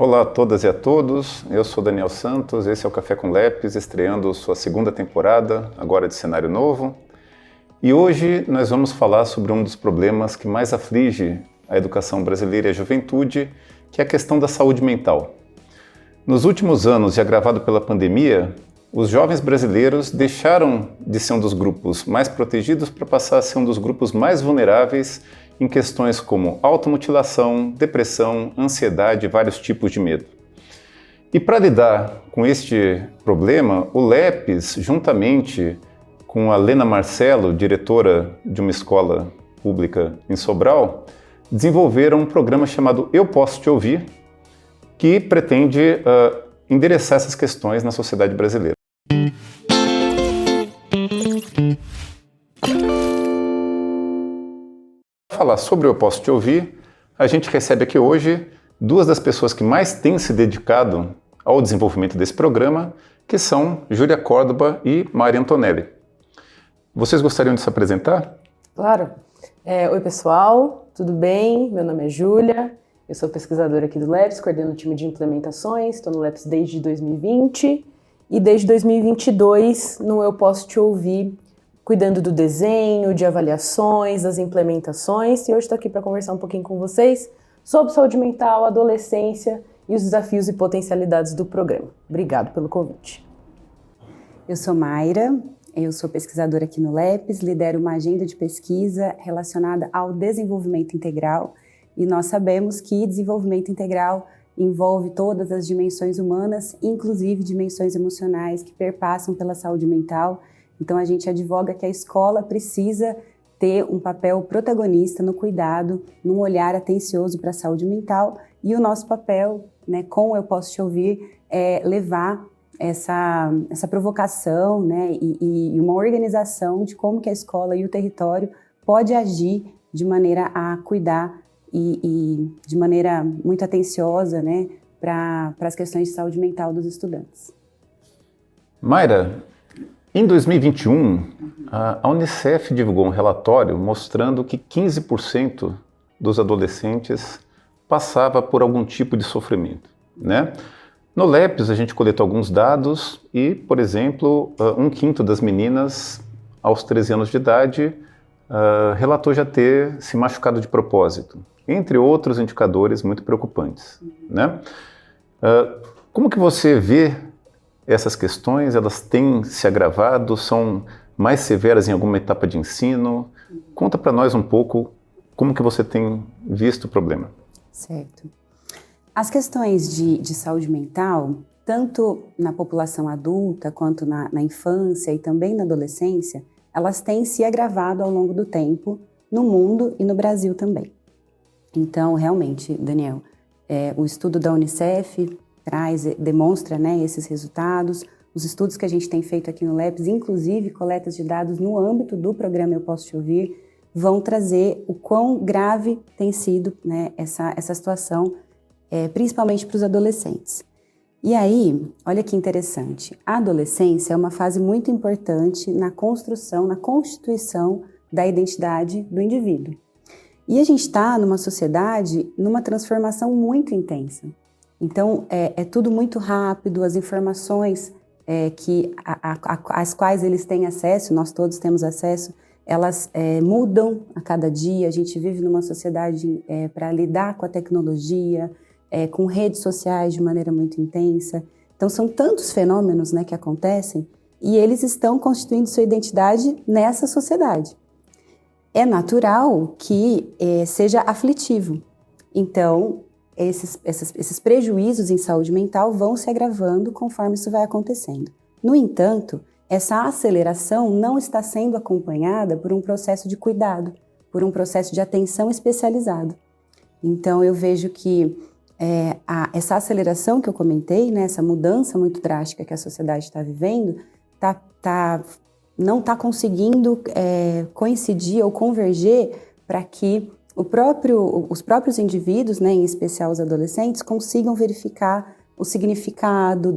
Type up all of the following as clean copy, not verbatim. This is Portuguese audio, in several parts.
Olá a todas e a todos, eu sou Daniel Santos, esse é o Café com Lepes, estreando sua segunda temporada, agora de cenário novo. E hoje nós vamos falar sobre um dos problemas que mais aflige a educação brasileira e a juventude, que é a questão da saúde mental. Nos últimos anos, e agravado pela pandemia, os jovens brasileiros deixaram de ser um dos grupos mais protegidos para passar a ser um dos grupos mais vulneráveis em questões como automutilação, depressão, ansiedade e vários tipos de medo. E para lidar com este problema, o Lepes, juntamente com a Lena Marcelo, diretora de uma escola pública em Sobral, desenvolveram um programa chamado Eu Posso Te Ouvir, que pretende endereçar essas questões na sociedade brasileira. Para falar sobre o Eu Posso Te Ouvir, a gente recebe aqui hoje duas das pessoas que mais têm se dedicado ao desenvolvimento desse programa, que são Júlia Córdoba e Mari Antonelli. Vocês gostariam de se apresentar? Claro. Oi pessoal, tudo bem? Meu nome é Júlia, eu sou pesquisadora aqui do Lepes, coordeno o time de implementações, estou no Lepes desde 2020 e desde 2022 no Eu Posso Te Ouvir, cuidando do desenho, de avaliações, das implementações, e hoje estou aqui para conversar um pouquinho com vocês sobre saúde mental, adolescência e os desafios e potencialidades do programa. Obrigado pelo convite. Eu sou Mayra, eu sou pesquisadora aqui no Lepes, lidero uma agenda de pesquisa relacionada ao desenvolvimento integral, e nós sabemos que desenvolvimento integral envolve todas as dimensões humanas, inclusive dimensões emocionais que perpassam pela saúde mental. Então a gente advoga que a escola precisa ter um papel protagonista no cuidado, num olhar atencioso para a saúde mental, e o nosso papel, né, com Eu Posso Te Ouvir, é levar essa provocação, né, e uma organização de como que a escola e o território pode agir de maneira a cuidar e de maneira muito atenciosa, né, para as questões de saúde mental dos estudantes. Mayra, em 2021, a Unicef divulgou um relatório mostrando que 15% dos adolescentes passava por algum tipo de sofrimento, né? No Lepes, a gente coletou alguns dados e, por exemplo, 1/5 das meninas aos 13 anos de idade relatou já ter se machucado de propósito, entre outros indicadores muito preocupantes, né? Como que você vê essas questões? Elas têm se agravado? São mais severas em alguma etapa de ensino? Conta para nós um pouco como que você tem visto o problema. Certo. As questões de saúde mental, tanto na população adulta quanto na infância e também na adolescência, elas têm se agravado ao longo do tempo no mundo e no Brasil também. Então, realmente, Daniel, o estudo da Unicef demonstra, né, esses resultados. Os estudos que a gente tem feito aqui no Lepes, inclusive coletas de dados no âmbito do programa Eu Posso Te Ouvir, vão trazer o quão grave tem sido, né, essa situação, principalmente para os adolescentes. E aí, olha que interessante, a adolescência é uma fase muito importante na construção, na constituição da identidade do indivíduo. E a gente está numa sociedade, numa transformação muito intensa. Então, é tudo muito rápido, as informações às quais eles têm acesso, nós todos temos acesso, elas mudam a cada dia. A gente vive numa sociedade para lidar com a tecnologia, com redes sociais de maneira muito intensa. Então, são tantos fenômenos, né, que acontecem e eles estão constituindo sua identidade nessa sociedade. É natural que seja aflitivo. Então, esses prejuízos em saúde mental vão se agravando conforme isso vai acontecendo. No entanto, essa aceleração não está sendo acompanhada por um processo de cuidado, por um processo de atenção especializado. Então, eu vejo que essa aceleração que eu comentei, né, essa mudança muito drástica que a sociedade está vivendo, não está conseguindo coincidir ou converger para que os próprios indivíduos, né, em especial os adolescentes, consigam verificar o significado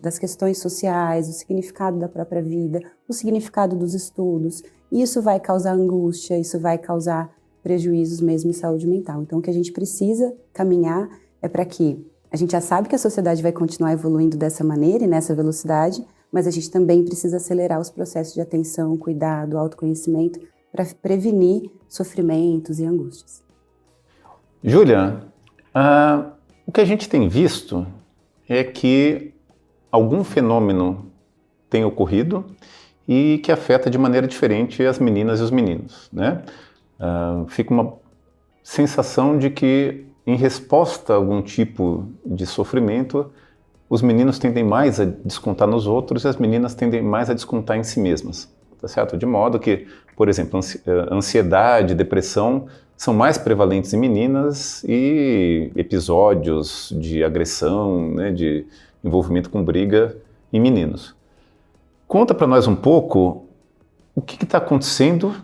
das questões sociais, o significado da própria vida, o significado dos estudos. E isso vai causar angústia, isso vai causar prejuízos mesmo em saúde mental. Então, o que a gente precisa caminhar é para que A gente já sabe que a sociedade vai continuar evoluindo dessa maneira e nessa velocidade, mas a gente também precisa acelerar os processos de atenção, cuidado, autoconhecimento para prevenir sofrimentos e angústias. Júlia, o que a gente tem visto é que algum fenômeno tem ocorrido e que afeta de maneira diferente as meninas e os meninos, né? Fica uma sensação de que, em resposta a algum tipo de sofrimento, os meninos tendem mais a descontar nos outros e as meninas tendem mais a descontar em si mesmas, tá certo? De modo que, por exemplo, ansiedade, depressão são mais prevalentes em meninas e episódios de agressão, né, de envolvimento com briga em meninos. Conta para nós um pouco o que está acontecendo,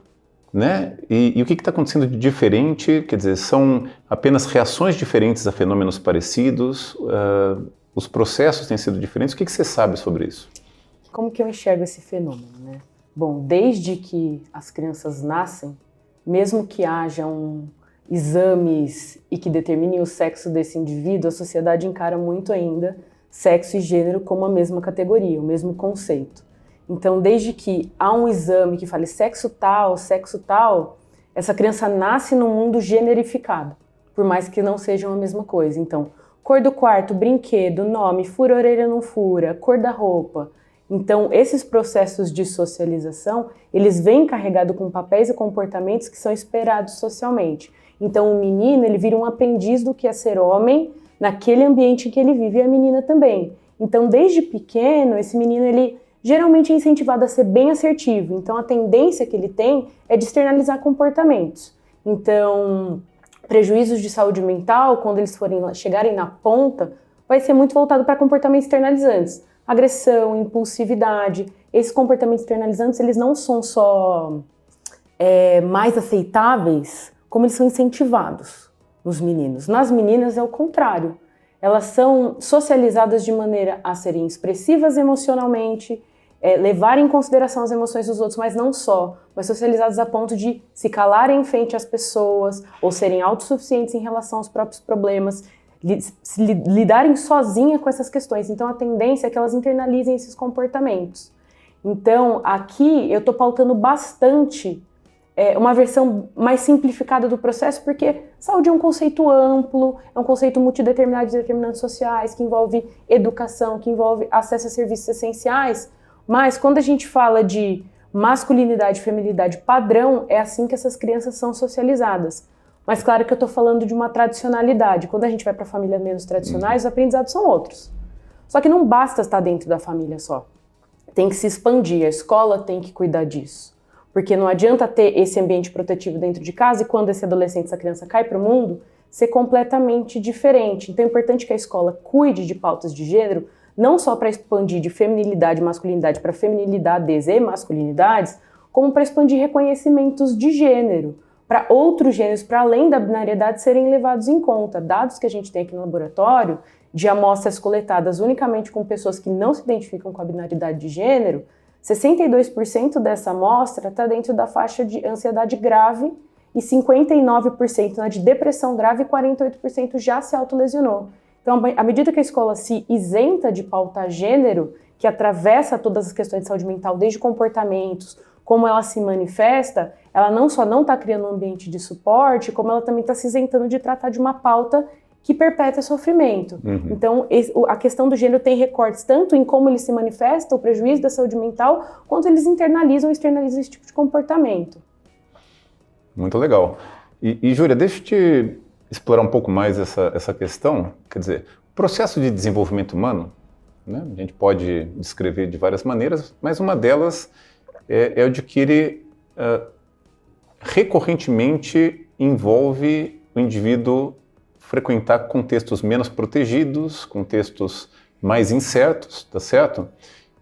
né? E o que está acontecendo de diferente, quer dizer, são apenas reações diferentes a fenômenos parecidos, os processos têm sido diferentes, o que você sabe sobre isso? Como que eu enxergo esse fenômeno, né? Bom, desde que as crianças nascem, mesmo que hajam exames e que determinem o sexo desse indivíduo, a sociedade encara muito ainda sexo e gênero como a mesma categoria, o mesmo conceito. Então, desde que há um exame que fale sexo tal, essa criança nasce num mundo generificado, por mais que não sejam a mesma coisa. Então, cor do quarto, brinquedo, nome, fura a orelha, não fura, cor da roupa. Então, esses processos de socialização, eles vêm carregados com papéis e comportamentos que são esperados socialmente. Então, o menino, ele vira um aprendiz do que é ser homem naquele ambiente em que ele vive, e a menina também. Então, desde pequeno, esse menino, ele geralmente é incentivado a ser bem assertivo. Então, a tendência que ele tem é de externalizar comportamentos. Então, prejuízos de saúde mental, quando eles chegarem na ponta, vai ser muito voltado para comportamentos externalizantes. Agressão, impulsividade. Esses comportamentos externalizantes, eles não são só mais aceitáveis, como eles são incentivados nos meninos. Nas meninas é o contrário. Elas são socializadas de maneira a serem expressivas emocionalmente, levarem em consideração as emoções dos outros, mas não só, mas socializadas a ponto de se calarem em frente às pessoas ou serem autossuficientes em relação aos próprios problemas, lidarem sozinha com essas questões. Então, a tendência é que elas internalizem esses comportamentos. Então, aqui eu estou pautando bastante uma versão mais simplificada do processo, porque saúde é um conceito amplo, é um conceito multideterminado de determinantes sociais, que envolve educação, que envolve acesso a serviços essenciais, mas quando a gente fala de masculinidade e feminilidade padrão, é assim que essas crianças são socializadas. Mas claro que eu estou falando de uma tradicionalidade. Quando a gente vai para famílias menos tradicionais, os aprendizados são outros. Só que não basta estar dentro da família só. Tem que se expandir, a escola tem que cuidar disso. Porque não adianta ter esse ambiente protetivo dentro de casa e quando esse adolescente, essa criança cai para o mundo, ser completamente diferente. Então é importante que a escola cuide de pautas de gênero, não só para expandir de feminilidade e masculinidade para feminilidades e masculinidades, como para expandir reconhecimentos de gênero, para outros gêneros, para além da binariedade, serem levados em conta. Dados que a gente tem aqui no laboratório, de amostras coletadas unicamente com pessoas que não se identificam com a binaridade de gênero, 62% dessa amostra está dentro da faixa de ansiedade grave e 59% na de depressão grave e 48% já se autolesionou. Então, à medida que a escola se isenta de pautar gênero, que atravessa todas as questões de saúde mental, desde comportamentos, como ela se manifesta, ela não só não está criando um ambiente de suporte, como ela também está se isentando de tratar de uma pauta que perpetua sofrimento. Então, a questão do gênero tem recortes tanto em como ele se manifesta, o prejuízo da saúde mental, quanto eles internalizam e externalizam esse tipo de comportamento. Muito legal. E Júlia, deixa eu te explorar um pouco mais essa questão. Quer dizer, o processo de desenvolvimento humano, né, a gente pode descrever de várias maneiras, mas uma delas é o de que ele recorrentemente envolve o indivíduo frequentar contextos menos protegidos, contextos mais incertos, tá certo?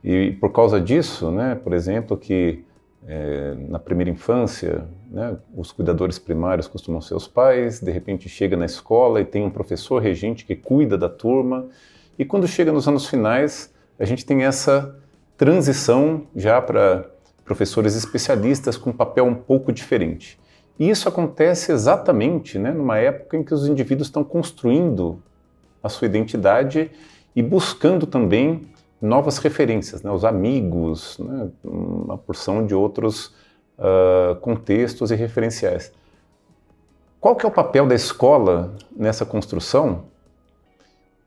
E por causa disso, né, por exemplo, que na primeira infância, né, os cuidadores primários costumam ser os pais, de repente chega na escola e tem um professor regente que cuida da turma, e quando chega nos anos finais, a gente tem essa transição já para professores especialistas com um papel um pouco diferente. E isso acontece exatamente, né, numa época em que os indivíduos estão construindo a sua identidade e buscando também novas referências, né? Os amigos, né? Uma porção de outros contextos e referenciais. Qual que é o papel da escola nessa construção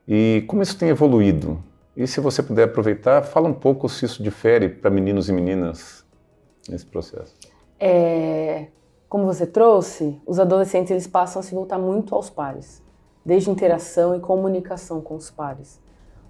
e como isso tem evoluído? E se você puder aproveitar, fala um pouco se isso difere para meninos e meninas nesse processo. Como você trouxe, os adolescentes eles passam a se voltar muito aos pares, desde interação e comunicação com os pares.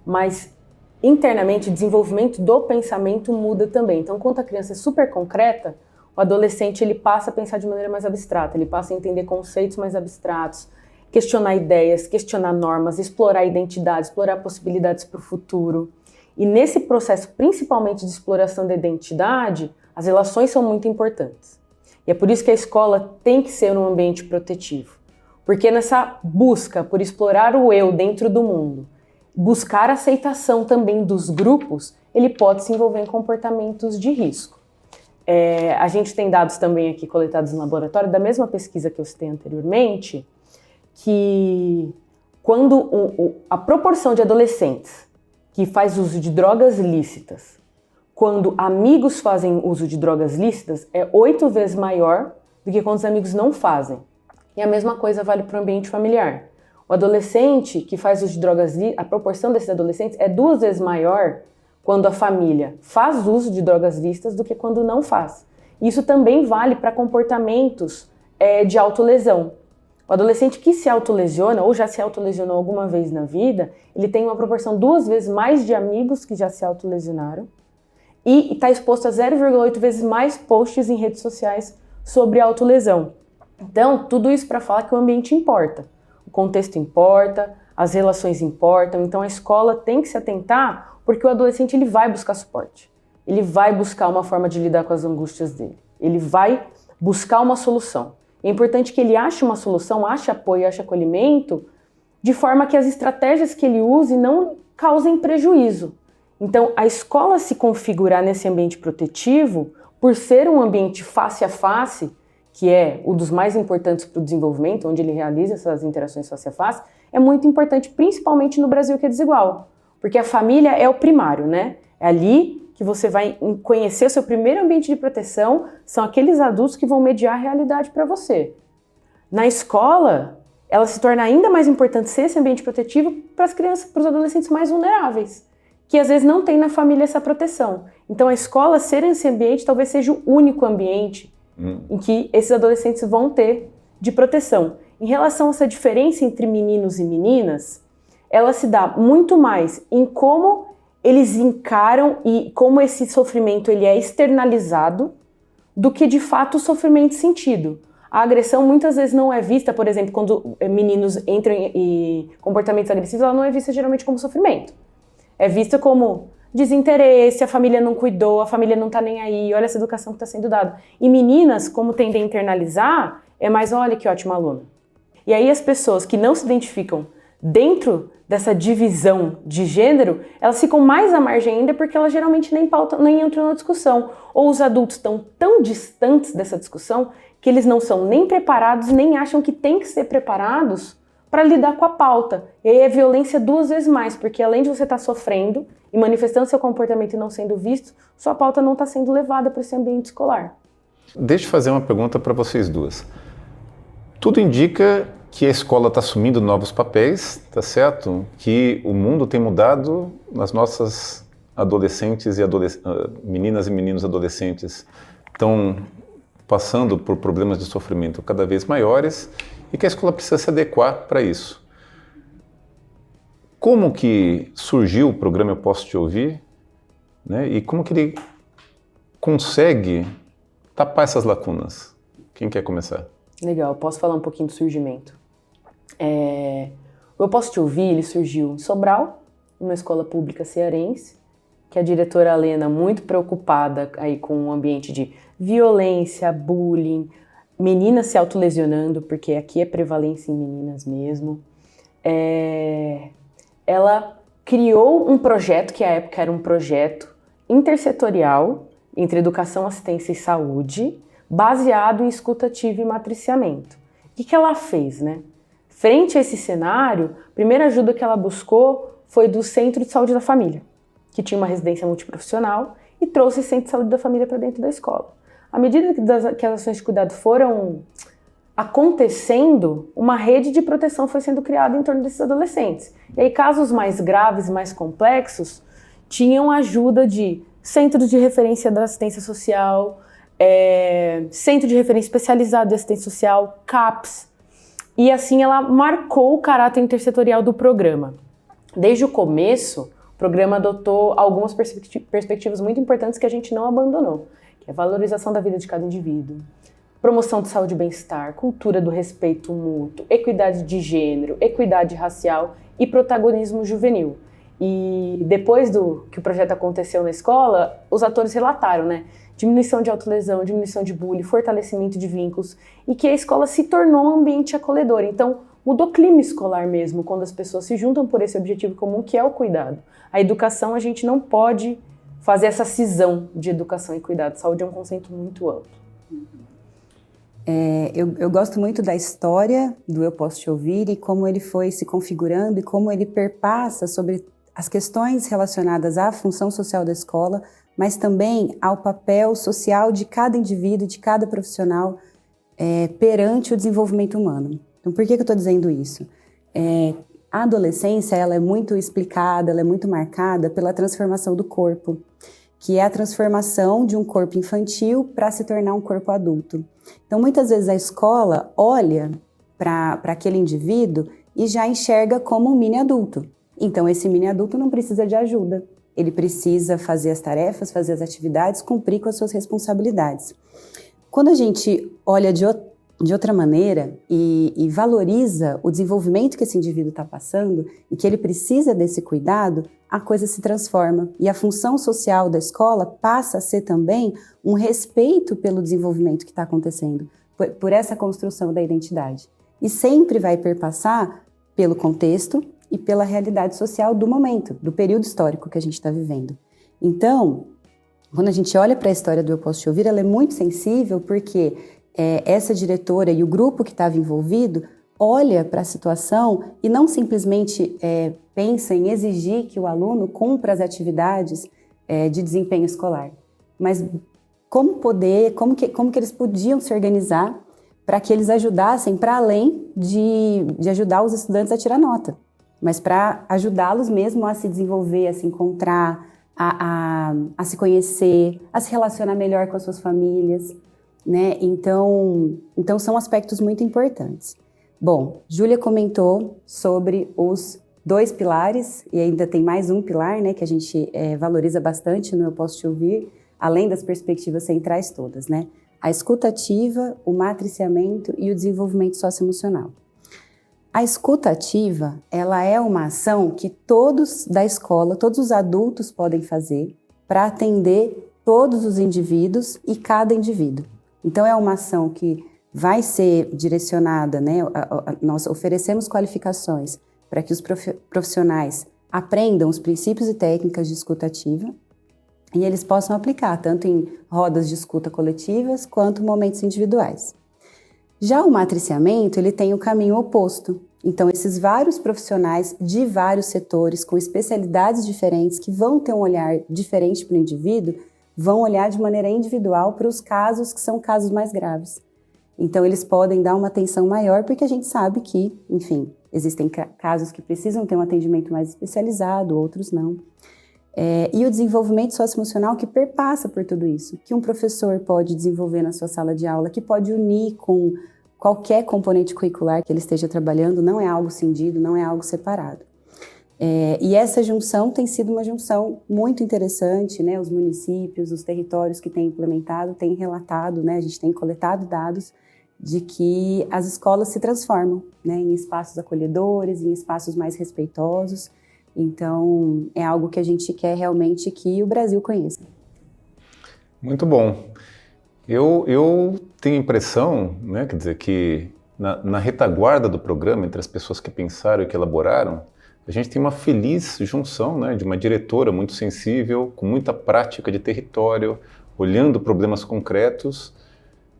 Mas internamente o desenvolvimento do pensamento muda também. Então, quando a criança é super concreta, o adolescente ele passa a pensar de maneira mais abstrata, ele passa a entender conceitos mais abstratos, questionar ideias, questionar normas, explorar identidades, explorar possibilidades para o futuro. E nesse processo, principalmente de exploração da identidade, as relações são muito importantes. E é por isso que a escola tem que ser um ambiente protetivo. Porque nessa busca por explorar o eu dentro do mundo, buscar a aceitação também dos grupos, ele pode se envolver em comportamentos de risco. A gente tem dados também aqui coletados no laboratório, da mesma pesquisa que eu citei anteriormente, que quando a proporção de adolescentes que faz uso de drogas lícitas, quando amigos fazem uso de drogas lícitas, é 8 vezes maior do que quando os amigos não fazem. E a mesma coisa vale para o ambiente familiar. O adolescente que faz uso de drogas lícitas, a proporção desses adolescentes é 2 vezes maior quando a família faz uso de drogas lícitas do que quando não faz. Isso também vale para comportamentos de autolesão. O adolescente que se autolesiona ou já se autolesionou alguma vez na vida, ele tem uma proporção 2 vezes mais de amigos que já se autolesionaram e está exposto a 0,8 vezes mais posts em redes sociais sobre autolesão. Então, tudo isso para falar que o ambiente importa, o contexto importa, as relações importam, então a escola tem que se atentar porque o adolescente ele vai buscar suporte, ele vai buscar uma forma de lidar com as angústias dele, ele vai buscar uma solução. É importante que ele ache uma solução, ache apoio, ache acolhimento, de forma que as estratégias que ele use não causem prejuízo. Então, a escola se configurar nesse ambiente protetivo, por ser um ambiente face a face, que é um dos mais importantes para o desenvolvimento, onde ele realiza essas interações face a face, é muito importante, principalmente no Brasil que é desigual. Porque a família é o primário, né? É ali que você vai conhecer o seu primeiro ambiente de proteção, são aqueles adultos que vão mediar a realidade para você. Na escola, ela se torna ainda mais importante ser esse ambiente protetivo para as crianças, para os adolescentes mais vulneráveis, que às vezes não tem na família essa proteção. Então a escola ser esse ambiente talvez seja o único ambiente em que esses adolescentes vão ter de proteção. Em relação a essa diferença entre meninos e meninas, ela se dá muito mais em como eles encaram e como esse sofrimento ele é externalizado do que de fato o sofrimento sentido. A agressão muitas vezes não é vista, por exemplo, quando meninos entram em comportamentos agressivos, ela não é vista geralmente como sofrimento. É vista como desinteresse, a família não cuidou, a família não tá nem aí, olha essa educação que está sendo dada. E meninas, como tendem a internalizar, é mais, olha que ótima aluna. E aí as pessoas que não se identificam dentro dessa divisão de gênero, elas ficam mais à margem ainda porque elas geralmente nem entram na discussão. Ou os adultos estão tão distantes dessa discussão que eles não são nem preparados, nem acham que tem que ser preparados para lidar com a pauta. E aí é violência 2 vezes mais, porque além de você estar sofrendo e manifestando seu comportamento e não sendo visto, sua pauta não está sendo levada para esse ambiente escolar. Deixa eu fazer uma pergunta para vocês duas. Tudo indica que a escola está assumindo novos papéis, tá certo? Que o mundo tem mudado, as nossas adolescentes e meninas e meninos adolescentes estão passando por problemas de sofrimento cada vez maiores e que a escola precisa se adequar para isso. Como que surgiu o programa Eu Posso Te Ouvir, né? E como que ele consegue tapar essas lacunas? Quem quer começar? Legal, posso falar um pouquinho do surgimento. Eu Posso Te Ouvir, ele surgiu em Sobral, uma escola pública cearense, que a diretora Lena, muito preocupada aí com o ambiente de violência, bullying, meninas se autolesionando, porque aqui é prevalência em meninas mesmo, ela criou um projeto, que à época era um projeto intersetorial, entre educação, assistência e saúde, baseado em escuta ativa e matriciamento. O que ela fez, né? Frente a esse cenário, a primeira ajuda que ela buscou foi do Centro de Saúde da Família, que tinha uma residência multiprofissional, e trouxe esse Centro de Saúde da Família para dentro da escola. À medida que as ações de cuidado foram acontecendo, uma rede de proteção foi sendo criada em torno desses adolescentes. E aí, casos mais graves e mais complexos tinham ajuda de centros de referência da assistência social, centro de referência especializado de assistência social, CAPS, e assim ela marcou o caráter intersetorial do programa. Desde o começo, o programa adotou algumas perspectivas muito importantes que a gente não abandonou, que é a valorização da vida de cada indivíduo, promoção de saúde e bem-estar, cultura do respeito mútuo, equidade de gênero, equidade racial e protagonismo juvenil. E depois que o projeto aconteceu na escola, os atores relataram, né? Diminuição de autolesão, diminuição de bullying, fortalecimento de vínculos, e que a escola se tornou um ambiente acolhedor. Então, mudou o clima escolar mesmo, quando as pessoas se juntam por esse objetivo comum, que é o cuidado. A educação, a gente não pode fazer essa cisão de educação e cuidado. Saúde é um conceito muito amplo. Eu gosto muito da história do Eu Posso Te Ouvir e como ele foi se configurando e como ele perpassa sobre as questões relacionadas à função social da escola, mas também ao papel social de cada indivíduo, de cada profissional perante o desenvolvimento humano. Então, por que eu estou dizendo isso? A adolescência, ela é muito explicada, ela é muito marcada pela transformação do corpo, que é a transformação de um corpo infantil para se tornar um corpo adulto. Então, muitas vezes a escola olha para aquele indivíduo e já enxerga como um mini adulto. Então, esse mini adulto não precisa de ajuda. Ele precisa fazer as tarefas, fazer as atividades, cumprir com as suas responsabilidades. Quando a gente olha de outra maneira e valoriza o desenvolvimento que esse indivíduo está passando e que ele precisa desse cuidado, a coisa se transforma. E a função social da escola passa a ser também um respeito pelo desenvolvimento que está acontecendo, por essa construção da identidade. E sempre vai perpassar pelo contexto e pela realidade social do momento, do período histórico que a gente está vivendo. Então, quando a gente olha para a história do Eu Posso Te Ouvir, ela é muito sensível porque essa diretora e o grupo que estava envolvido olha para a situação e não simplesmente pensa em exigir que o aluno cumpra as atividades de desempenho escolar, mas como que eles podiam se organizar para que eles ajudassem para além de ajudar os estudantes a tirar nota, mas para ajudá-los mesmo a se desenvolver, a se encontrar, a se conhecer, a se relacionar melhor com as suas famílias, né? Então são aspectos muito importantes. Bom, Júlia comentou sobre os 2 pilares, e ainda tem mais um pilar, né, que a gente valoriza bastante no Eu Posso Te Ouvir, além das perspectivas centrais todas, né? A escuta ativa, o matriciamento e o desenvolvimento socioemocional. A escuta ativa, ela é uma ação que todos da escola, todos os adultos podem fazer para atender todos os indivíduos e cada indivíduo. Então, é uma ação que vai ser direcionada, né? Nós oferecemos qualificações para que os profissionais aprendam os princípios e técnicas de escuta ativa e eles possam aplicar tanto em rodas de escuta coletivas quanto momentos individuais. Já o matriciamento, ele tem o caminho oposto. Então, esses vários profissionais de vários setores, com especialidades diferentes, que vão ter um olhar diferente para o indivíduo, vão olhar de maneira individual para os casos que são casos mais graves. Então, eles podem dar uma atenção maior, porque a gente sabe que, enfim, existem casos que precisam ter um atendimento mais especializado, outros não. E o desenvolvimento socioemocional que perpassa por tudo isso, que um professor pode desenvolver na sua sala de aula, que pode unir com qualquer componente curricular que ele esteja trabalhando, não é algo cindido, não é algo separado. E essa junção tem sido uma junção muito interessante, né? Os municípios, os territórios que têm implementado, têm relatado, né? A gente tem coletado dados de que as escolas se transformam, né? Em espaços acolhedores, em espaços mais respeitosos. Então, é algo que a gente quer realmente que o Brasil conheça. Muito bom. Eu tenho a impressão, né, quer dizer, que na retaguarda do programa, entre as pessoas que pensaram e que elaboraram, a gente tem uma feliz junção, né, de uma diretora muito sensível, com muita prática de território, olhando problemas concretos,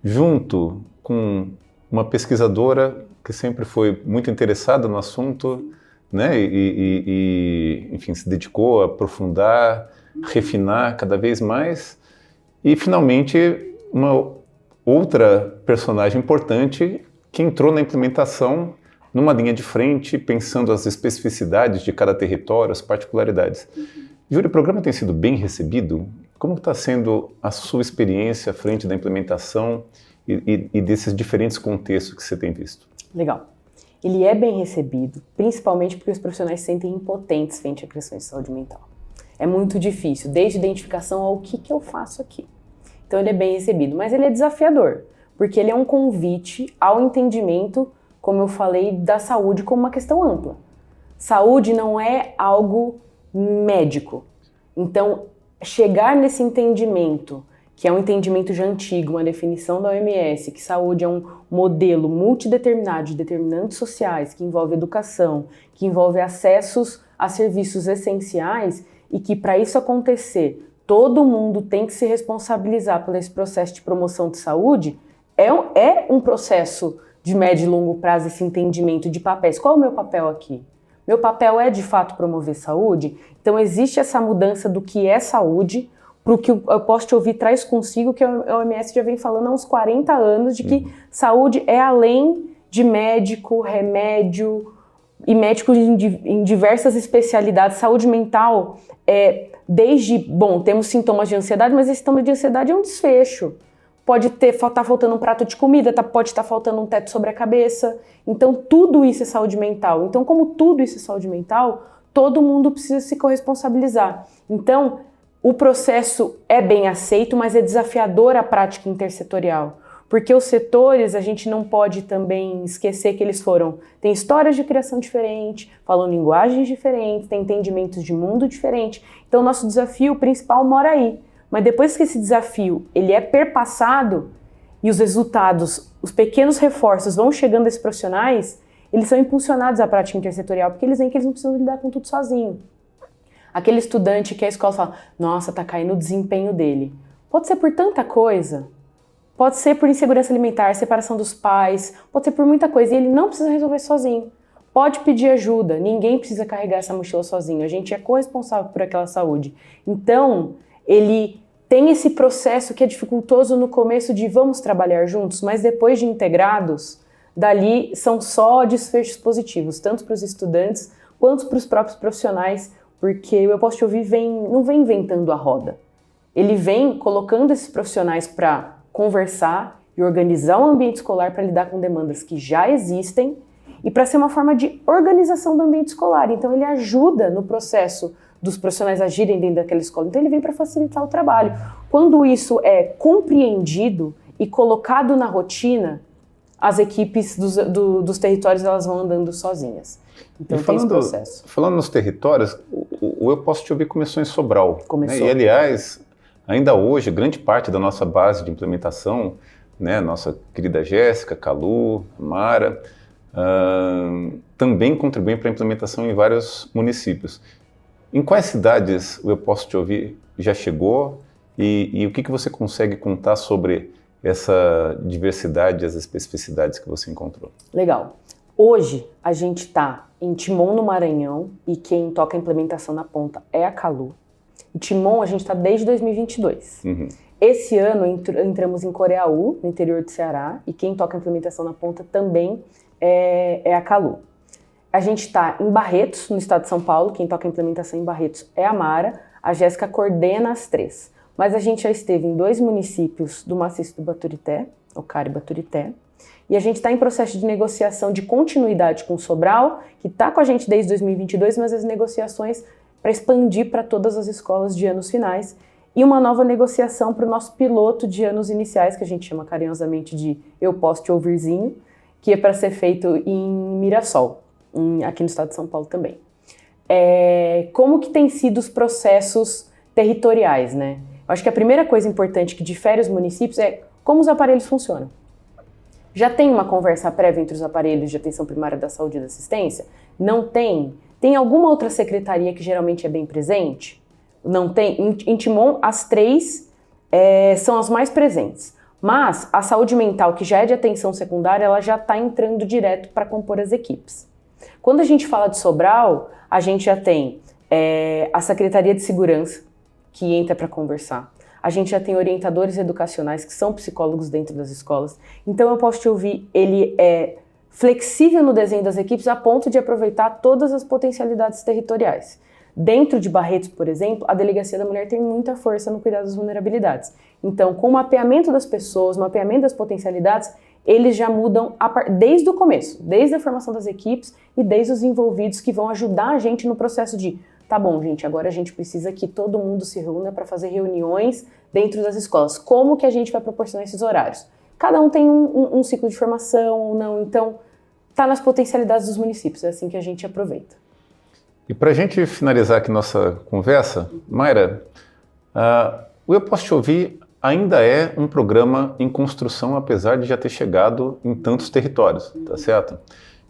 junto com uma pesquisadora que sempre foi muito interessado no assunto, né? Enfim, se dedicou a aprofundar, refinar cada vez mais. E, finalmente, uma outra personagem importante que entrou na implementação numa linha de frente, pensando as especificidades de cada território, as particularidades. Júlia, o programa tem sido bem recebido? Como está sendo a sua experiência à frente da implementação e desses diferentes contextos que você tem visto? Legal. Ele é bem recebido, principalmente porque os profissionais se sentem impotentes frente a questões de saúde mental. É muito difícil, desde identificação ao que eu faço aqui. Então ele é bem recebido, mas ele é desafiador, porque ele é um convite ao entendimento, como eu falei, da saúde como uma questão ampla. Saúde não é algo médico. Então, chegar nesse entendimento, que é um entendimento já antigo, uma definição da OMS, que saúde é um modelo multideterminado de determinantes sociais, que envolve educação, que envolve acessos a serviços essenciais, e que para isso acontecer, todo mundo tem que se responsabilizar por esse processo de promoção de saúde, é um processo de médio e longo prazo, esse entendimento de papéis. Qual é o meu papel aqui? Meu papel é, de fato, promover saúde? Então, existe essa mudança do que é saúde para o que eu posso te ouvir traz consigo, que a OMS já vem falando há uns 40 anos, de que saúde é além de médico, remédio e médicos em diversas especialidades. Saúde mental temos sintomas de ansiedade, mas esse sintoma de ansiedade é um desfecho. Pode estar faltando um prato de comida, pode estar faltando um teto sobre a cabeça. Então, tudo isso é saúde mental. Então, como tudo isso é saúde mental, todo mundo precisa se corresponsabilizar. Então, o processo é bem aceito, mas é desafiador a prática intersetorial. Porque os setores, a gente não pode também esquecer que eles têm histórias de criação diferentes, falam linguagens diferentes, têm entendimentos de mundo diferente. Então, nosso desafio principal mora aí. Mas depois que esse desafio ele é perpassado e os resultados, os pequenos reforços vão chegando a esses profissionais, eles são impulsionados à prática intersetorial, porque eles veem que eles não precisam lidar com tudo sozinho. Aquele estudante que a escola fala, nossa, tá caindo o desempenho dele. Pode ser por tanta coisa. Pode ser por insegurança alimentar, separação dos pais, pode ser por muita coisa. E ele não precisa resolver sozinho. Pode pedir ajuda, ninguém precisa carregar essa mochila sozinho. A gente é corresponsável por aquela saúde. Então, ele tem esse processo que é dificultoso no começo de vamos trabalhar juntos, mas depois de integrados, dali são só desfechos positivos, tanto para os estudantes quanto para os próprios profissionais, porque eu posso te ouvir, não vem inventando a roda. Ele vem colocando esses profissionais para conversar e organizar um ambiente escolar para lidar com demandas que já existem e para ser uma forma de organização do ambiente escolar. Então ele ajuda no processo dos profissionais agirem dentro daquela escola. Então ele vem para facilitar o trabalho. Quando isso é compreendido e colocado na rotina, as equipes dos territórios elas vão andando sozinhas. Então tem esse processo. Falando nos territórios, Eu Posso Te Ouvir começou em Sobral. Começou. Né? E aliás, ainda hoje, grande parte da nossa base de implementação, né, nossa querida Jéssica, Calu, Mara, também contribuem para a implementação em vários municípios. Em quais cidades o Eu Posso Te Ouvir já chegou e o que você consegue contar sobre essa diversidade e as especificidades que você encontrou? Legal. Hoje a gente está em Timon, no Maranhão, e quem toca a implementação na ponta é a Calu. Em Timon a gente está desde 2022. Uhum. Esse ano entramos em Coreaú, no interior do Ceará, e quem toca a implementação na ponta também é a Calu. A gente está em Barretos, no estado de São Paulo, quem toca a implementação em Barretos é a Mara, a Jéssica coordena as três. Mas a gente já esteve em 2 municípios do maciço do Baturité, Ocari e Baturité, e a gente está em processo de negociação de continuidade com Sobral, que está com a gente desde 2022, mas as negociações para expandir para todas as escolas de anos finais, e uma nova negociação para o nosso piloto de anos iniciais, que a gente chama carinhosamente de Eu Posso Te Ouvirzinho, que é para ser feito em Mirassol, aqui no estado de São Paulo também. Como que tem sido os processos territoriais, né? Eu acho que a primeira coisa importante que difere os municípios é como os aparelhos funcionam. Já tem uma conversa prévia entre os aparelhos de atenção primária da saúde e da assistência? Não tem? Tem alguma outra secretaria que geralmente é bem presente? Não tem? Em Timon, as 3 são as mais presentes. Mas a saúde mental, que já é de atenção secundária, ela já está entrando direto para compor as equipes. Quando a gente fala de Sobral, a gente já tem a Secretaria de Segurança, que entra para conversar. A gente já tem orientadores educacionais, que são psicólogos dentro das escolas. Então eu posso te ouvir, ele é flexível no desenho das equipes a ponto de aproveitar todas as potencialidades territoriais. Dentro de Barretos, por exemplo, a Delegacia da Mulher tem muita força no cuidado das vulnerabilidades. Então, com o mapeamento das pessoas, o mapeamento das potencialidades, eles já mudam desde o começo, desde a formação das equipes e desde os envolvidos que vão ajudar a gente no processo de tá bom, gente, agora a gente precisa que todo mundo se reúna para fazer reuniões dentro das escolas. Como que a gente vai proporcionar esses horários? Cada um tem um ciclo de formação ou não, então tá nas potencialidades dos municípios, é assim que a gente aproveita. E para a gente finalizar aqui nossa conversa, Mayra, o Eu Posso Te Ouvir ainda é um programa em construção, apesar de já ter chegado em tantos territórios, tá certo?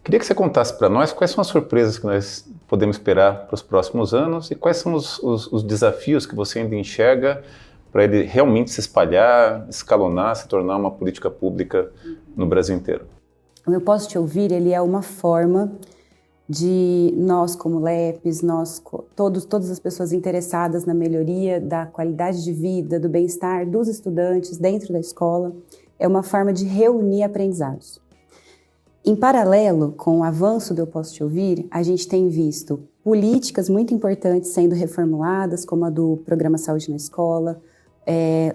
Queria que você contasse para nós quais são as surpresas que nós podemos esperar para os próximos anos e quais são os desafios que você ainda enxerga para ele realmente se espalhar, escalonar, se tornar uma política pública no Brasil inteiro. O Eu Posso Te Ouvir, ele é uma forma de nós como LEPs, todas as pessoas interessadas na melhoria da qualidade de vida, do bem-estar dos estudantes dentro da escola, é uma forma de reunir aprendizados. Em paralelo com o avanço do Eu Posso Te Ouvir, a gente tem visto políticas muito importantes sendo reformuladas, como a do Programa Saúde na Escola,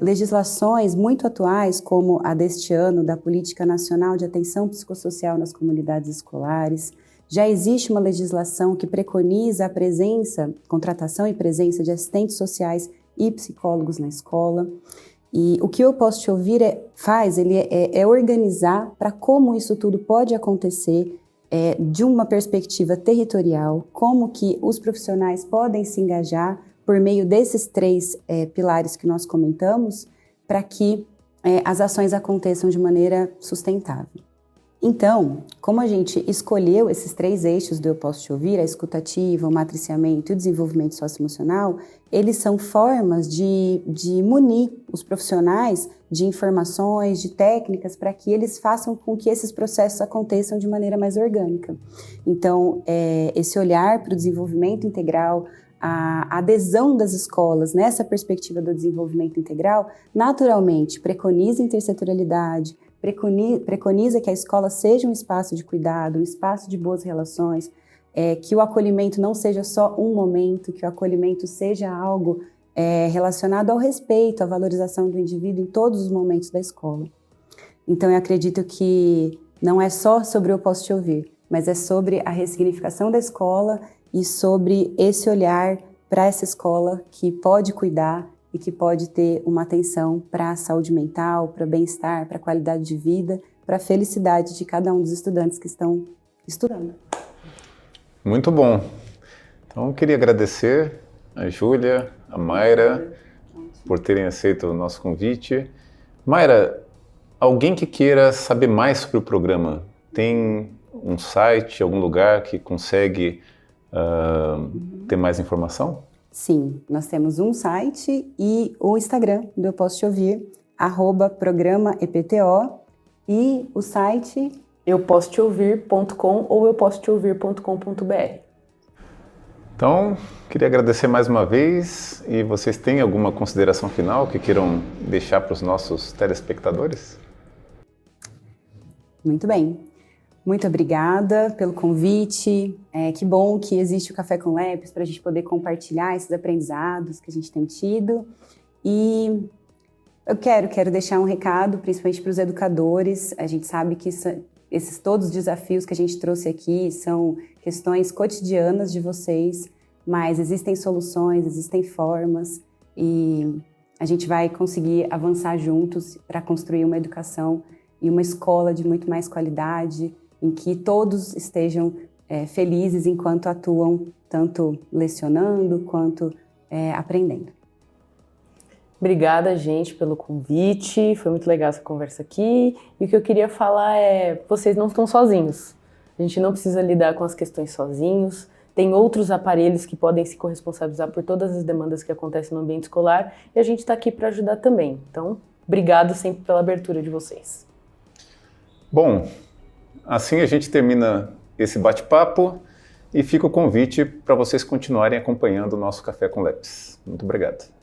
legislações muito atuais, como a deste ano da Política Nacional de Atenção Psicossocial nas Comunidades Escolares. Já existe uma legislação que preconiza a contratação e presença de assistentes sociais e psicólogos na escola. E o que Eu Posso Te Ouvir é organizar para como isso tudo pode acontecer de uma perspectiva territorial, como que os profissionais podem se engajar por meio desses 3 pilares que nós comentamos, para que as ações aconteçam de maneira sustentável. Então, como a gente escolheu esses 3 eixos do Eu Posso Te Ouvir, a escutativa, o matriciamento e o desenvolvimento socioemocional, eles são formas de munir os profissionais de informações, de técnicas, para que eles façam com que esses processos aconteçam de maneira mais orgânica. Então, esse olhar para o desenvolvimento integral, a adesão das escolas nessa perspectiva do desenvolvimento integral, naturalmente preconiza intersetorialidade, preconiza que a escola seja um espaço de cuidado, um espaço de boas relações, que o acolhimento não seja só um momento, que o acolhimento seja algo relacionado ao respeito, à valorização do indivíduo em todos os momentos da escola. Então, eu acredito que não é só sobre o Eu Posso Te Ouvir, mas é sobre a ressignificação da escola e sobre esse olhar para essa escola que pode cuidar e que pode ter uma atenção para a saúde mental, para o bem-estar, para a qualidade de vida, para a felicidade de cada um dos estudantes que estão estudando. Muito bom. Então, eu queria agradecer a Júlia, a Mayra, por terem aceito o nosso convite. Mayra, alguém que queira saber mais sobre o programa, tem um site, algum lugar que consegue ter mais informação? Sim, nós temos um site e o Instagram do Eu Posso Te Ouvir, @programaepto, e o site eupossoteouvir.com ou eupossoteouvir.com.br. Então, queria agradecer mais uma vez, e vocês têm alguma consideração final que queiram deixar para os nossos telespectadores? Muito bem. Muito obrigada pelo convite. Que bom que existe o Café com LEPs para a gente poder compartilhar esses aprendizados que a gente tem tido. E eu quero deixar um recado, principalmente para os educadores. A gente sabe que esses todos os desafios que a gente trouxe aqui são questões cotidianas de vocês, mas existem soluções, existem formas, e a gente vai conseguir avançar juntos para construir uma educação e uma escola de muito mais qualidade, em que todos estejam felizes enquanto atuam, tanto lecionando quanto aprendendo. Obrigada, gente, pelo convite. Foi muito legal essa conversa aqui. E o que eu queria falar é, vocês não estão sozinhos. A gente não precisa lidar com as questões sozinhos. Tem outros aparelhos que podem se corresponsabilizar por todas as demandas que acontecem no ambiente escolar. E a gente está aqui para ajudar também. Então, Obrigado sempre pela abertura de vocês. Bom, assim a gente termina esse bate-papo e fica o convite para vocês continuarem acompanhando o nosso Café com Labs. Muito obrigado.